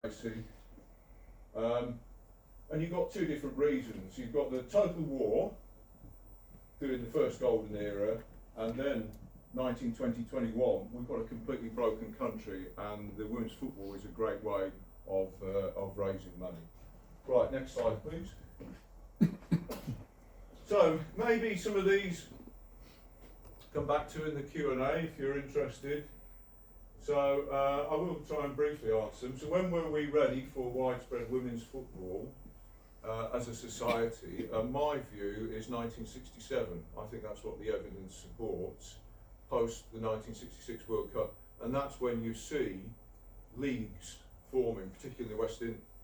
see. And you've got two different reasons. You've got the total war during the first golden era, and then 1920-21, we've got a completely broken country, and the women's football is a great way of raising money. Right, next slide, please. So maybe some of these come back to in the Q&A if you're interested. So I will try and briefly answer them. So when were we ready for widespread women's football as a society? My view is 1967. I think that's what the evidence supports, post the 1966 World Cup. And that's when you see leagues forming, particularly in the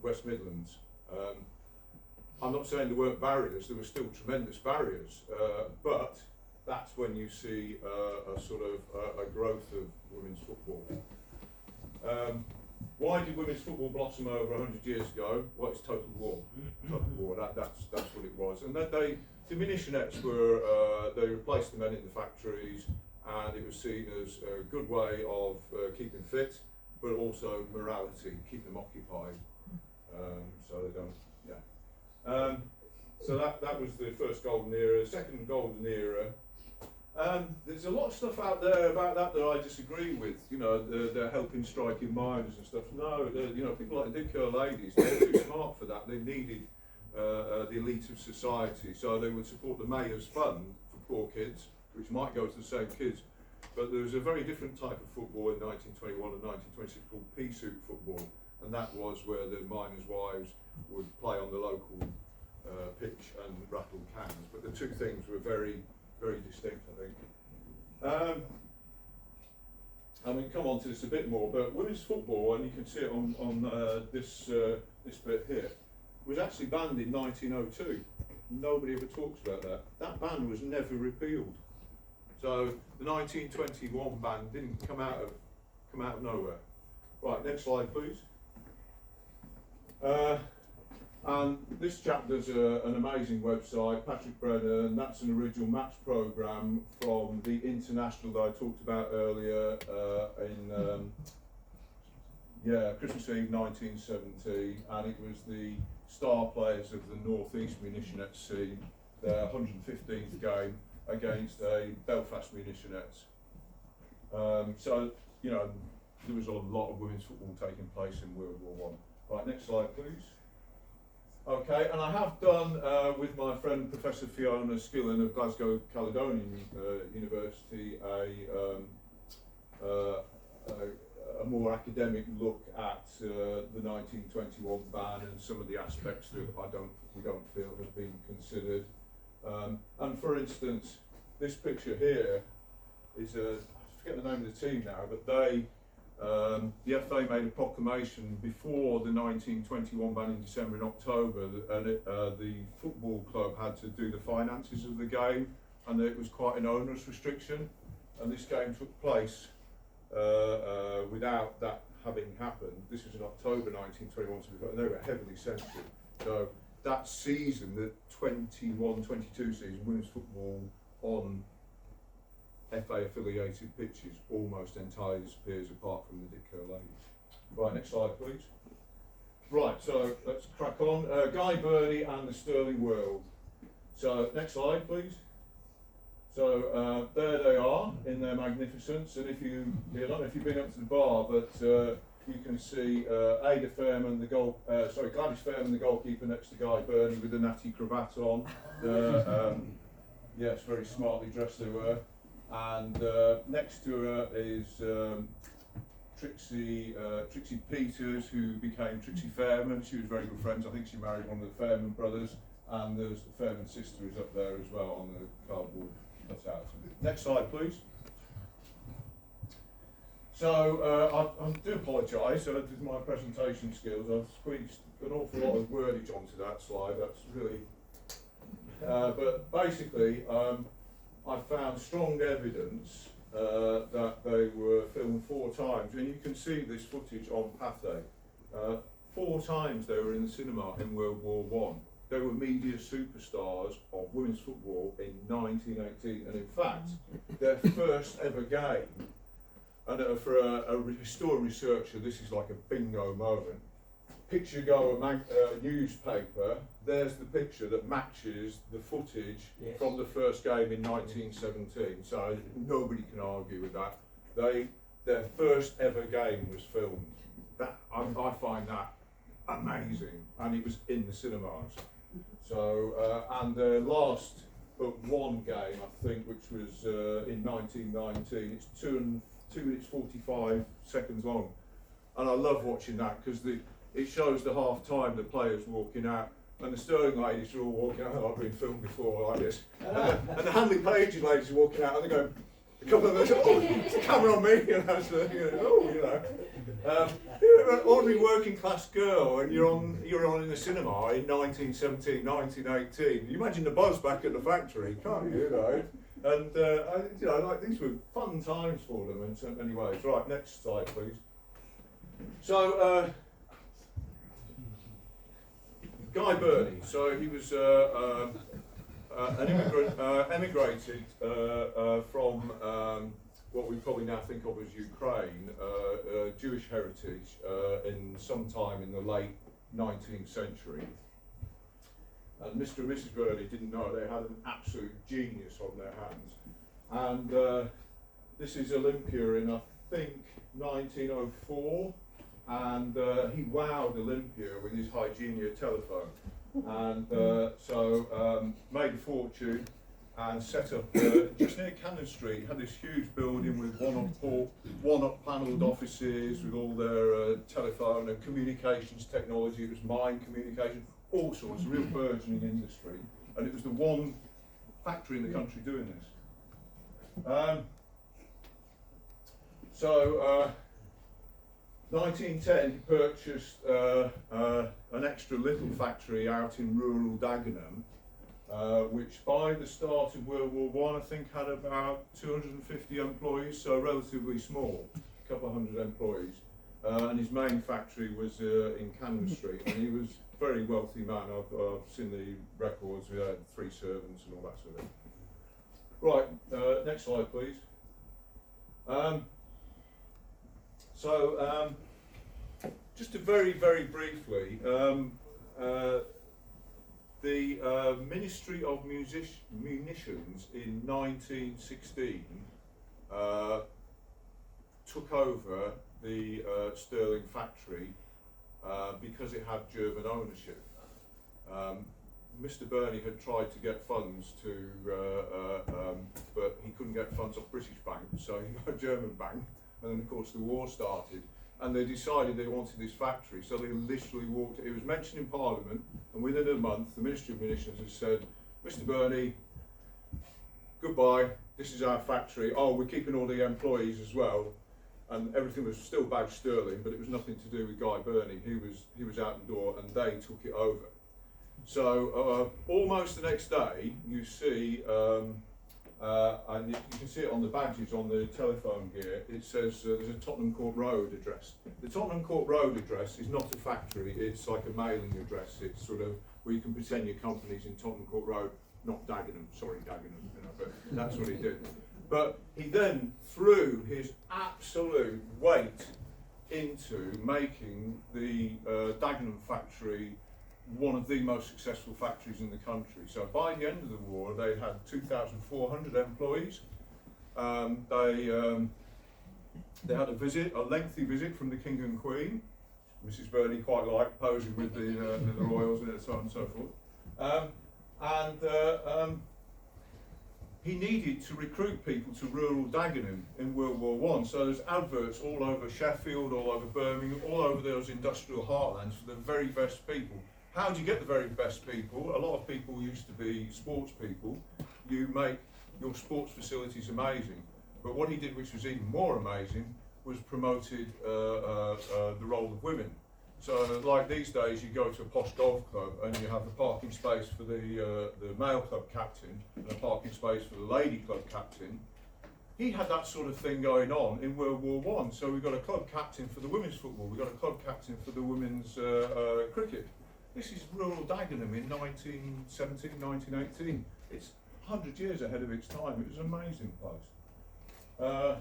West Midlands. I'm not saying there weren't barriers, there were still tremendous barriers, but that's when you see a sort of a growth of women's football. Why did women's football blossom over 100 years ago? Well, it's total war. Total war, that's what it was. And that the minichenettes were, they replaced the men in the factories, and it was seen as a good way of keeping fit, but also morality, keep them occupied, so they don't, so that was the first golden era. Second golden era, there's a lot of stuff out there about that I disagree with. You know, they're helping striking minors and stuff. No, you know, people like the Dicker ladies, they're too smart for that. They needed the elite of society, so they would support the mayor's fund for poor kids, which might go to the same kids. But there was a very different type of football in 1921 and 1926 called pea soup football, and that was where the miners' wives would play on the local pitch and rattle cans. But the two things were very, very distinct, I think. I mean, come on to this a bit more, but women's football, and you can see it on this bit here, was actually banned in 1902. Nobody ever talks about that. That ban was never repealed. So the 1921 ban didn't come out of nowhere. Right, next slide, please. And this chap does an amazing website, Patrick Brennan. That's an original match programme from the international that I talked about earlier in Christmas Eve 1970, and it was the star players of the North East Munitionette scene, their 115th game against a Belfast Munitionettes. So, you know, there was a lot of women's football taking place in World War I. Right, next slide, please. Okay, and I have done with my friend Professor Fiona Skillen of Glasgow Caledonian University a more academic look at the 1921 ban and some of the aspects that we don't feel have been considered. And for instance, this picture here is I forget the name of the team now, but the FA made a proclamation before the 1921 ban in December and October, and the football club had to do the finances of the game, and it was quite an onerous restriction, and this game took place without that having happened. This was in October 1921, and they were heavily censored. So that season, the 21-22 season, women's football on FA affiliated pitches almost entirely disappears apart from the Dick Kerr ladies. Right, next slide please. Right, so let's crack on. Guy Burney and the Sterling World. So next slide please. So there they are in their magnificence, and I don't know if you've been up to the bar, but you can see Gladys Fairman, the goalkeeper, next to Guy Burney with the natty cravat on. Yes, very smartly dressed they were. And next to her is Trixie Peters, who became Trixie Fairman. She was very good friends. I think she married one of the Fairman brothers, and there's the Fairman sister is up there as well on the cardboard cutout. Next slide, please. So I do apologise with my presentation skills. I've squeezed an awful lot of wordage onto that slide. That's really, but basically. I found strong evidence that they were filmed 4 times, and you can see this footage on Pathé. 4 times they were in the cinema in World War I. They were media superstars of women's football in 1918, and in fact, their first ever game, and for a historic researcher, this is like a bingo moment. Picture Goer newspaper, there's the picture that matches the footage from the first game in 1917. So nobody can argue with that. Their first ever game was filmed. That I find that amazing, and it was in the cinemas. So and their last but one game, I think, which was in 1919. It's 2 minutes 45 seconds long, and I love watching that because it shows the half time, the players walking out, and the Sterling ladies are all walking out. I've been filmed before like this, and the Handley Pages ladies are walking out, and they go, a couple of them, oh, it's a camera on me, and I was you're an ordinary working class girl, and you're on in the cinema in 1917, 1918. You imagine the buzz back at the factory, can't you? And like these were fun times for them in so many ways. Right, next slide, please. So. Guy Burney, so he was an immigrant, emigrated from what we probably now think of as Ukraine, Jewish heritage, in sometime in the late 19th century. And Mr. and Mrs. Burney didn't know they had an absolute genius on their hands. And this is Olympia in, I think, 1904. And he wowed Olympia with his Hygienia telephone, and so made a fortune and set up just near Cannon Street. Had this huge building with one-up panelled offices with all their telephone and communications technology. It was mine communication, all sorts, a real burgeoning industry, and it was the one factory in the country doing this. 1910, he purchased an extra little factory out in rural Dagenham, which by the start of World War I think had about 250 employees, so relatively small, a couple of hundred employees. And his main factory was in Cannon Street, and he was a very wealthy man. I've seen the records, we had 3 servants and all that sort of thing. Right, next slide please. Just to very, very briefly, the Ministry of Munitions in 1916 took over the Stirling factory because it had German ownership. Mr. Burney had tried to get funds but he couldn't get funds off British Bank, so he got a German bank. And then, of course, the war started, and they decided they wanted this factory, so they literally walked. It was mentioned in Parliament, and within a month, the Ministry of Munitions has said, Mr. Burney, goodbye, this is our factory. Oh, we're keeping all the employees as well. And everything was still badged Sterling, but it was nothing to do with Guy Burney. He was out the door, and they took it over. So almost the next day, you see. And you can see it on the badges on the telephone gear. It says there's a Tottenham Court Road address. The Tottenham Court Road address is not a factory, it's like a mailing address. It's sort of where you can pretend your company's in Tottenham Court Road, not Dagenham, sorry Dagenham, but that's what he did. But he then threw his absolute weight into making the Dagenham factory one of the most successful factories in the country. So by the end of the war, they had 2,400 employees. They had a lengthy visit from the King and Queen. Mrs. Burney quite liked posing with the royals and so on and so forth. He needed to recruit people to rural Dagenham in World War I. So there's adverts all over Sheffield, all over Birmingham, all over those industrial heartlands for the very best people. How do you get the very best people? A lot of people used to be sports people. You make your sports facilities amazing. But what he did, which was even more amazing, was promoted the role of women. So like these days, you go to a posh golf club and you have a parking space for the male club captain and a parking space for the lady club captain. He had that sort of thing going on in World War I. So we've got a club captain for the women's football, we've got a club captain for the women's cricket. This is rural Dagenham in 1917, 1918. It's 100 years ahead of its time. It was an amazing place.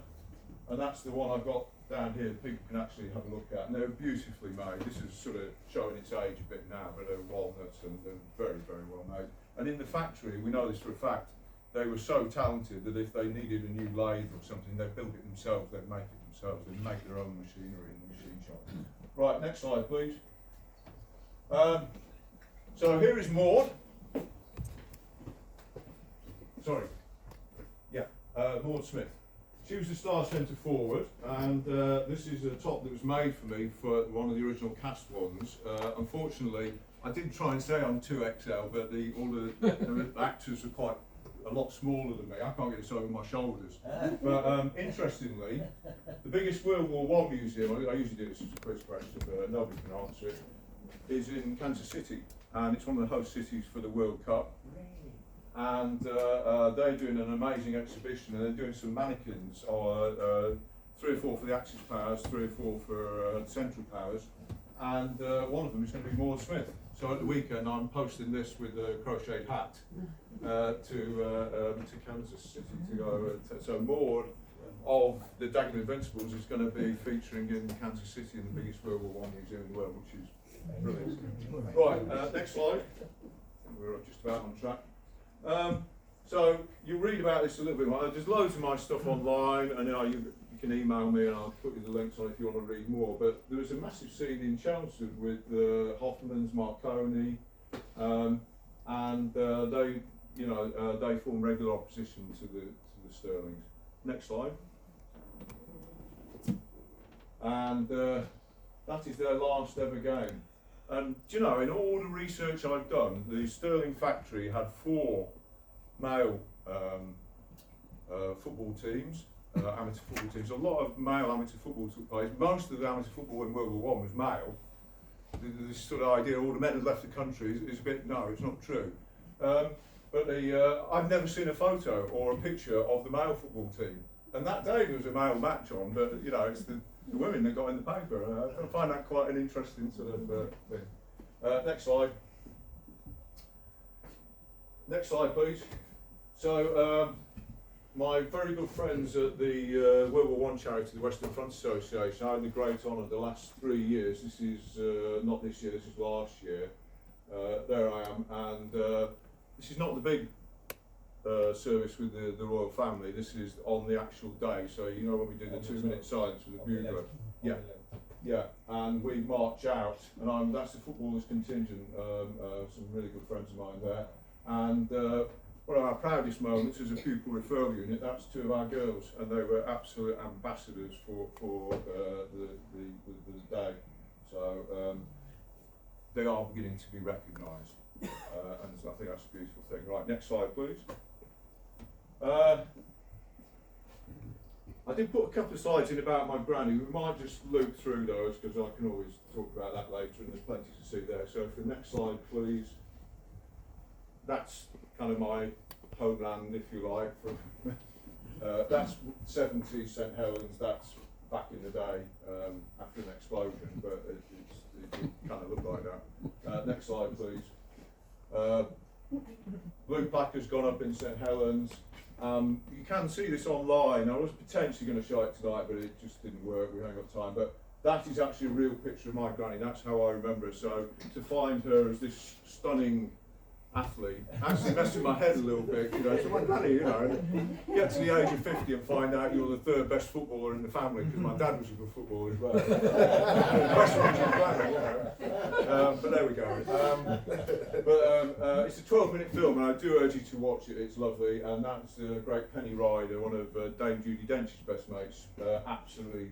And that's the one I've got down here people can actually have a look at, and they're beautifully made. This is sort of showing its age a bit now, but they're walnuts and they're very, very well made. And in the factory, we know this for a fact, they were so talented that if they needed a new lathe or something, they'd build it themselves, they'd make it themselves, they'd make their own machinery in the machine shop. Right, next slide please. So here is Maud. Sorry. Yeah, Maud Smith. She was the star centre forward, and this is a top that was made for me for one of the original cast ones. Unfortunately, I did try and say I'm 2XL, but all the actors are quite a lot smaller than me. I can't get this over my shoulders. But interestingly, the biggest World War I museum, I usually do this as a quiz question, but nobody can answer it, is in Kansas City, and it's one of the host cities for the World Cup. And they're doing an amazing exhibition, and they're doing some mannequins, 3 or 4 for the Axis powers, 3 or 4 for Central powers, and one of them is going to be Maud Smith. So at the weekend I'm posting this with a crocheted hat to Kansas City to go. So Maud of the Dagenham Invincibles is going to be featuring in Kansas City in the biggest World War I museum in the world, which is brilliant. Right, next slide. I think we're just about on track. So you read about this a little bit more. There's loads of my stuff online, and you can email me and I'll put you the links on if you want to read more. But there was a massive scene in Chelmsford with Hoffman's, Marconi, and they form regular opposition to the Sterlings. Next slide. And that is their last ever game. And do you know, in all the research I've done, the Stirling factory had 4 male football teams, amateur football teams. A lot of male amateur football took place. Most of the amateur football in World War I was male. This sort of idea all the men had left the country is a bit, no, it's not true. But I've never seen a photo or a picture of the male football team. And that day there was a male match on, but you know, it's the women that got in the paper. I find that quite an interesting sort of thing. Next slide. Next slide, please. So, my very good friends at the World War I charity, the Western Front Association, I had the great honour the last 3 years. This is not this year, this is last year. There I am, and this is not the big service with the royal family. This is on the actual day. So you know when we do the 2-minute silence with the bugler. Yeah, yeah, and we march out, and that's the footballers contingent. Some really good friends of mine there, and one of our proudest moments as a pupil referral unit. That's 2 of our girls, and they were absolute ambassadors for the day. So they are beginning to be recognised, and I think that's a beautiful thing. Right, next slide, please. I did put a couple of slides in about my granny. We might just loop through those because I can always talk about that later, and there's plenty to see there. So for the next slide, please. That's kind of my homeland, if you like. From that's 70 St Helens. That's back in the day after an explosion, but it kind of looked like that. Next slide, please. Blue plaque has gone up in St Helens. You can see this online. I was potentially going to show it tonight, but it just didn't work. We haven't got time. But that is actually a real picture of my granny. That's how I remember her. So to find her as this stunning athlete actually messed with my head a little bit. You know, so my granny, you know, get to the age of 50 and find out you're the 3rd best footballer in the family because my dad was a good footballer as well. But there we go. It's a 12-minute film, and I do urge you to watch it. It's lovely, and that's a great Penny Ryder, one of Dame Judi Dench's best mates, absolutely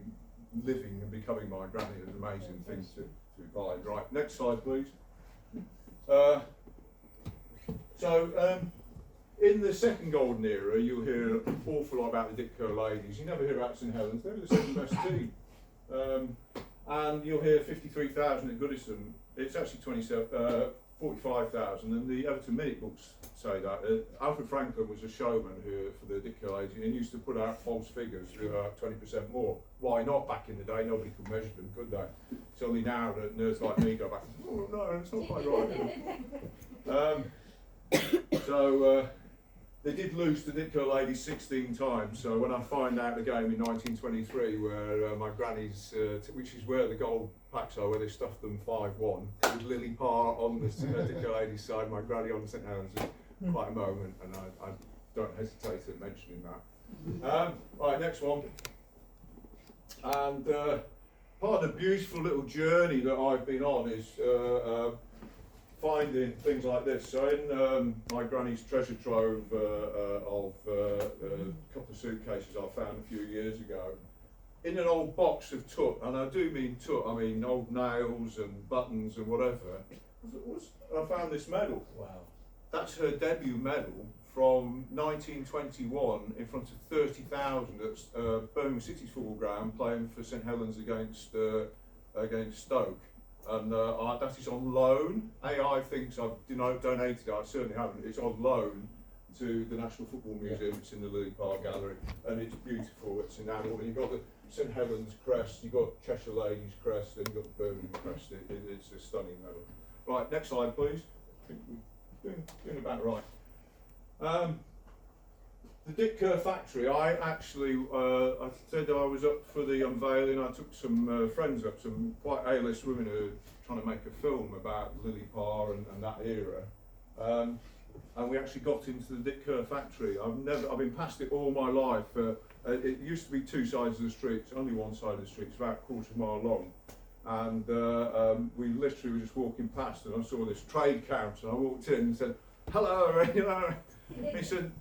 living and becoming my granny. It's an amazing thing to find. Right, next slide, please. In the second golden era, you'll hear an awful lot about the Ditko ladies. You never hear about St Helens. They were the second best team. And you'll hear 53,000 at Goodison. It's actually 45,000, and the Everton Minute books say that. Alfred Franklin was a showman for the Ditko ladies, and he used to put out false figures who are 20% more. Why not back in the day? Nobody could measure them, could they? It's only now that nerds like me go back and say, oh no, it's not quite right. they did lose to Ditko Ladies 16 times, so when I find out the game in 1923 where my granny's, which is where the gold packs are, where they stuffed them 5-1, with Lily Parr on the Ditko Ladies side, my granny on the St Helens, is quite a moment, and I don't hesitate at mentioning that. Right, next one. And part of the beautiful little journey that I've been on is finding things like this. So in my granny's treasure trove of a couple of suitcases I found a few years ago, in an old box of tut, and I do mean tut, I mean old nails and buttons and whatever, I found this medal. Wow. That's her debut medal from 1921 in front of 30,000 at Birmingham City's football ground, playing for St Helens against Stoke. And that is on loan. AI thinks I've donated it, I certainly haven't. It's on loan to the National Football Museum. It's in the Lily Park Gallery, and it's beautiful. It's enamelled, and you've got the St Helens crest, you've got Cheshire Ladies crest, and you've got the Birmingham crest. It's a stunning medal. Right, next slide, please. I think we're doing about right. The Dick Kerr factory, I actually, I said I was up for the unveiling. I took some friends up, some quite A-list women who are trying to make a film about Lily Parr and that era. And we actually got into the Dick Kerr factory. I've been past it all my life. It used to be two sides of the street, it's only one side of the street, it's about a quarter of a mile long. And we literally were just walking past, and I saw this trade counter, and I walked in and said, "Hello," you know. He said,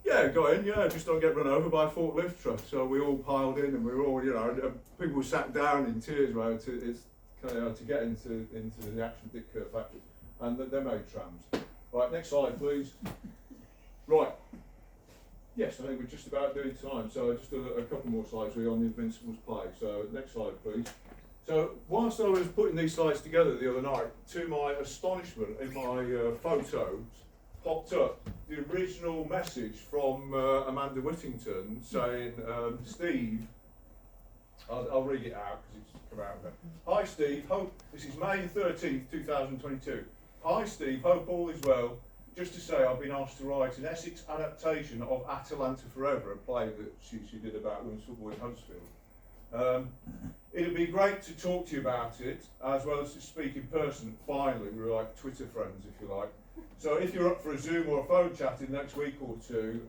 "Yeah, go in, yeah, just don't get run over by a forklift truck." So we all piled in, and we were all, you know, people were sat down in tears, right, to get into the actual Dick Kerr factory. And they made trams. Right, next slide, please. Right. Yes, I think we're just about doing time, so just a couple more slides really on the Invincibles play. So next slide, please. So whilst I was putting these slides together the other night, to my astonishment, in my photos popped up the original message from Amanda Whittington saying, "Steve," I'll read it out because it's come out there. "Hi Steve, hope this is May 13th, 2022. Hi Steve, hope all is well. Just to say I've been asked to write an Essex adaptation of Atalanta Forever, a play that she did about women's football in Huddersfield. It'd be great to talk to you about it, as well as to speak in person. Finally, we're like Twitter friends, if you like. So if you're up for a Zoom or a phone chat in the next week or two,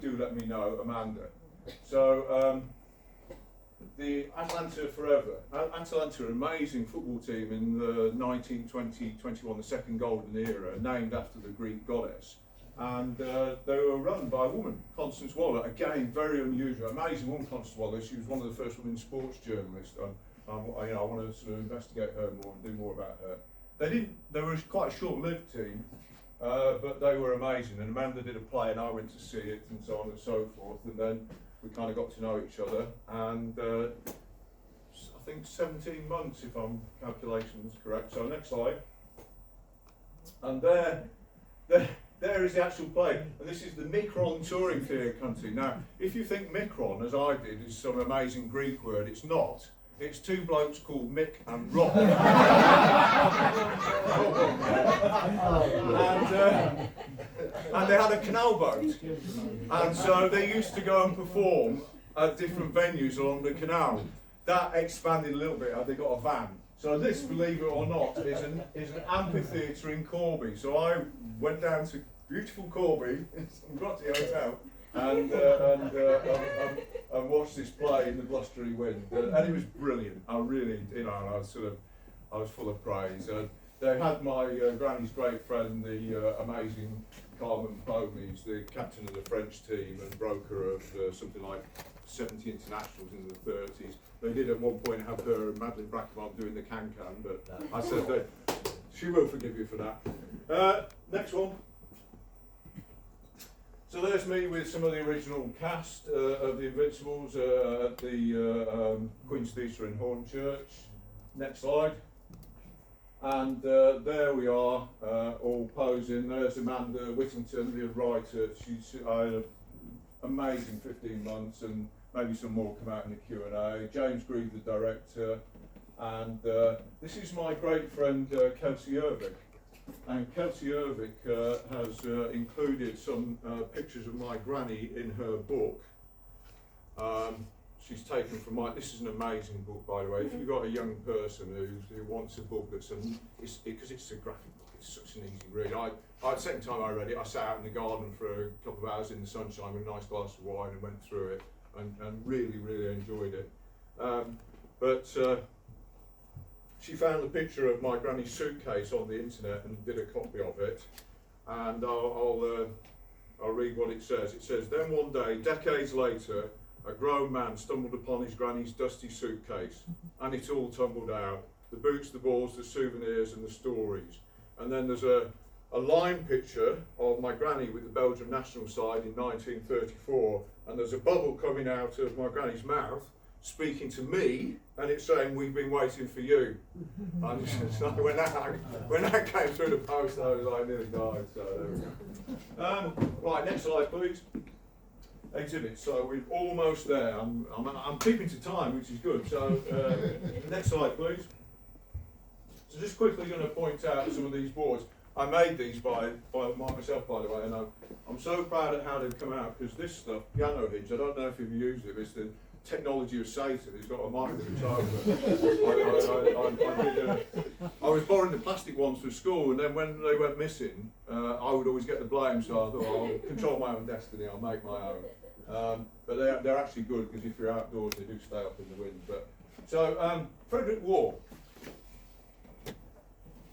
do let me know, Amanda." So the Atalanta Forever. Atalanta, an amazing football team in the 1920-21, the second golden era, named after the Greek goddess. And they were run by a woman, Constance Waller. Again, very unusual, amazing woman, Constance Waller. She was one of the first women sports journalists. I want to sort of investigate her more and do more about her. They were quite a short-lived team, but they were amazing. And Amanda did a play, and I went to see it, and so on and so forth. And then we kind of got to know each other. And I think 17 months, if I'm calculations correct. So next slide. And there is the actual play, and this is the Micron touring theatre country. Now, if you think Micron, as I did, is some amazing Greek word, it's not. It's two blokes called Mick and Rob. And they had a canal boat. And so they used to go and perform at different venues along the canal. That expanded a little bit, they got a van. So this, believe it or not, is an amphitheatre in Corby. So I went down to beautiful Corby, some grotty hotel, and watched this play in the blustery wind. And it was brilliant. I really, I was full of praise. They had my granny's great friend, the amazing Carmen Pomies, the captain of the French team and broker of something like 70 internationals in the 30s. They did at one point have her and Madeline Brackenham doing the can-can, but I said that she will forgive you for that. Next one. So there's me with some of the original cast of the Invincibles at the Queen's Theatre in Hornchurch. Next slide. And there we are, all posing. There's Amanda Whittington, the writer. She's had an amazing 15 months, and maybe some more come out in the Q&A. James Grieve, the director. And this is my great friend Kelsey Irving. And Kelsey Ervick has included some pictures of my granny in her book. She's taken from this is an amazing book, by the way. If you've got a young person who wants a book because it's a graphic book, it's such an easy read. The second time I read it, I sat out in the garden for a couple of hours in the sunshine with a nice glass of wine and went through it and really, really enjoyed it. But she found a picture of my granny's suitcase on the internet and did a copy of it. And I'll read what it says. It says, "Then one day, decades later, a grown man stumbled upon his granny's dusty suitcase, and it all tumbled out. The boots, the balls, the souvenirs, and the stories." And then there's a line picture of my granny with the Belgian national side in 1934, and there's a bubble coming out of my granny's mouth, speaking to me, and it's saying, "We've been waiting for you." And so when that came through the post, I was like, nearly died. So there we go. Right, next slide, please. Exhibit. So we're almost there. I'm keeping to time, which is good. So next slide, please. So just quickly going to point out some of these boards. I made these by myself, by the way, and I'm so proud of how they've come out, because this stuff, piano hinge, I don't know if you've used it, it's the technology of Satan. It's got a mind of its own. I was borrowing the plastic ones for school, and then when they went missing, I would always get the blame, so I thought, I'll control my own destiny, I'll make my own. But they're actually good, because if you're outdoors, they do stay up in the wind. But so, Frederick Waugh.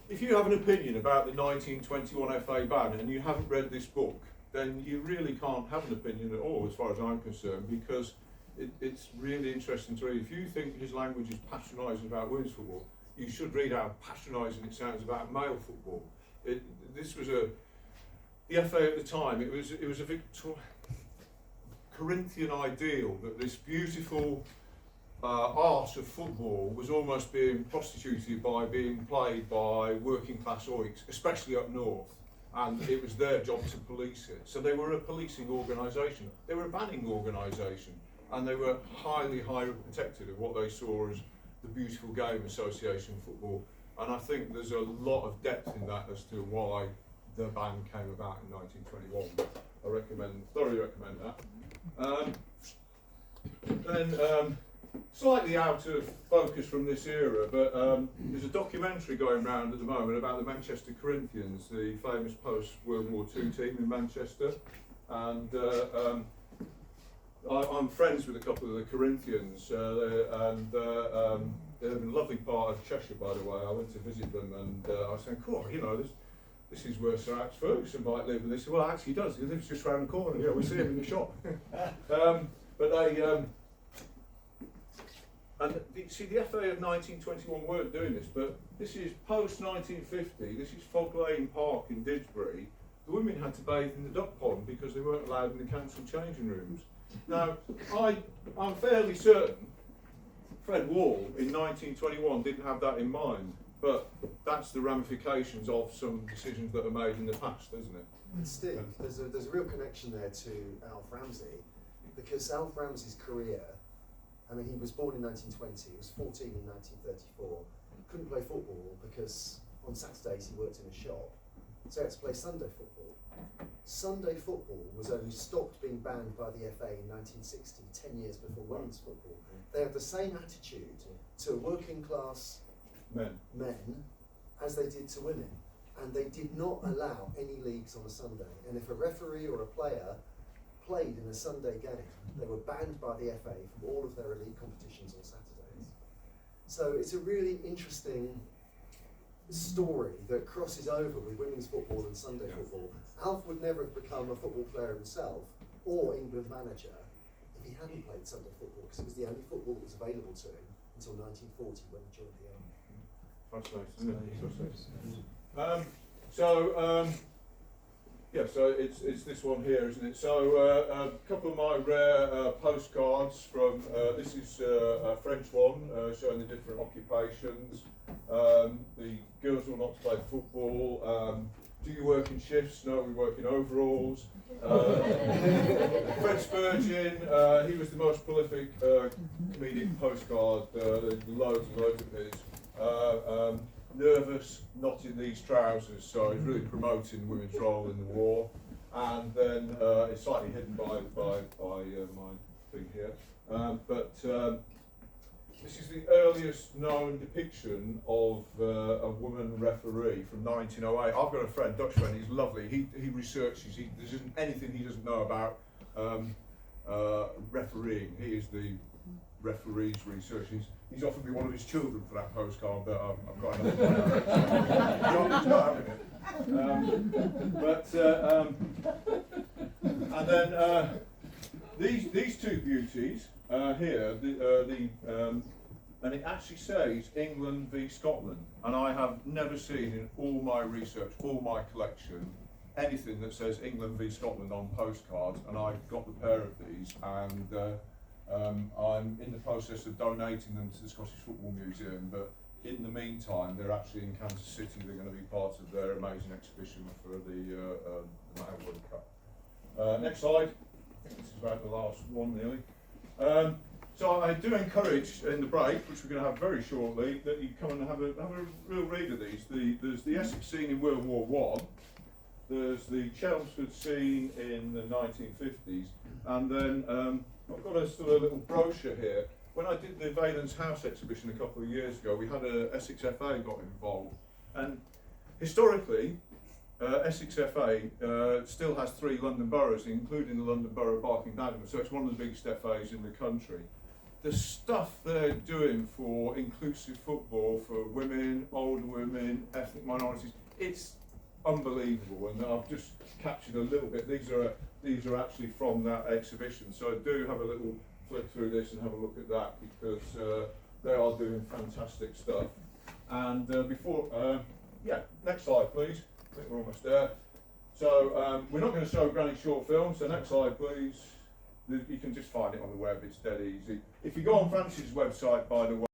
If you have an opinion about the 1921 FA ban and you haven't read this book, then you really can't have an opinion at all, as far as I'm concerned, because it's really interesting to read. If you think his language is patronising about women's football, you should read how patronising it sounds about male football. This was the FA at the time. It was a Corinthian ideal that this beautiful art of football was almost being prostituted by being played by working class oiks, especially up north, and it was their job to police it. So they were a policing organisation, they were a banning organisation, and they were highly protective of what they saw as the beautiful game association football. And I think there's a lot of depth in that as to why the ban came about in 1921. I thoroughly recommend that. Then slightly out of focus from this era, but there's a documentary going around at the moment about the Manchester Corinthians, the famous post-World War II team in Manchester. And I'm friends with a couple of the Corinthians, and they're in a lovely part of Cheshire, by the way. I went to visit them, and I was saying, cool, you know, this is where Sir Alex Ferguson might live. And they said, well, actually he does. He lives just round the corner. You know, we see him in the shop. But they... And see, the FA of 1921 weren't doing this, but this is post-1950, this is Fog Lane Park in Didsbury. The women had to bathe in the duck pond because they weren't allowed in the council changing rooms. Now, I'm fairly certain Fred Waugh in 1921 didn't have that in mind, but that's the ramifications of some decisions that are made in the past, isn't it? And Steve, there's a real connection there to Alf Ramsey, because Alf Ramsey's career, I mean, he was born in 1920, he was 14 in 1934, couldn't play football because on Saturdays he worked in a shop, so he had to play Sunday football. Sunday football was only stopped being banned by the FA in 1960, 10 years before women's football. They had the same attitude to working class men as they did to women, and they did not allow any leagues on a Sunday. And if a referee or a player played in a Sunday game, they were banned by the FA from all of their elite competitions on Saturdays. So it's a really interesting story that crosses over with women's football and Sunday football. Alf would never have become a football player himself or England manager if he hadn't played Sunday football, because it was the only football that was available to him until 1940 when he joined the army. So it's this one here, isn't it? So a couple of my rare postcards from, this is a French one showing the different occupations. The girls will not play football. Do you work in shifts? No, we work in overalls. Fred Spurgeon, he was the most prolific comedic postcard, loads and loads of his. nervous, not in these trousers, so he's really promoting women's role in the war. And then it's slightly hidden by my thing here. This is the earliest known depiction of a woman referee from 1908. I've got a friend, Dutch friend, he's lovely. He researches, there isn't anything he doesn't know about refereeing. He is the referee's research. He's offered me one of his children for that postcard, but I've got another one. He's not having it. And then these two beauties here, and it actually says England v Scotland, and I have never seen in all my research, all my collection, anything that says England v Scotland on postcards, and I got the pair of these, and I'm in the process of donating them to the Scottish Football Museum, but in the meantime they're actually in Kansas City. They're going to be part of their amazing exhibition for the World Cup. Next slide. I think this is about the last one nearly. So I do encourage in the break, which we're going to have very shortly, that you come and have a real read of these. There's the Essex scene in World War I, there's the Chelmsford scene in the 1950s, and then I've got a sort of little brochure here. When I did the Valence House exhibition a couple of years ago, we had a Essex FA got involved, and historically Essex FA still has 3 London boroughs, including the London Borough of Barking-Dagenham, so it's one of the biggest FAs in the country. The stuff they're doing for inclusive football for women, older women, ethnic minorities, it's unbelievable, and I've just captured a little bit. These are actually from that exhibition, so do have a little flick through this and have a look at that, because they are doing fantastic stuff. And next slide please. I think we're almost there. So we're not going to show granny short films, so next slide please. You can just find it on the web, it's dead easy. If you go on Francis' website, by the way,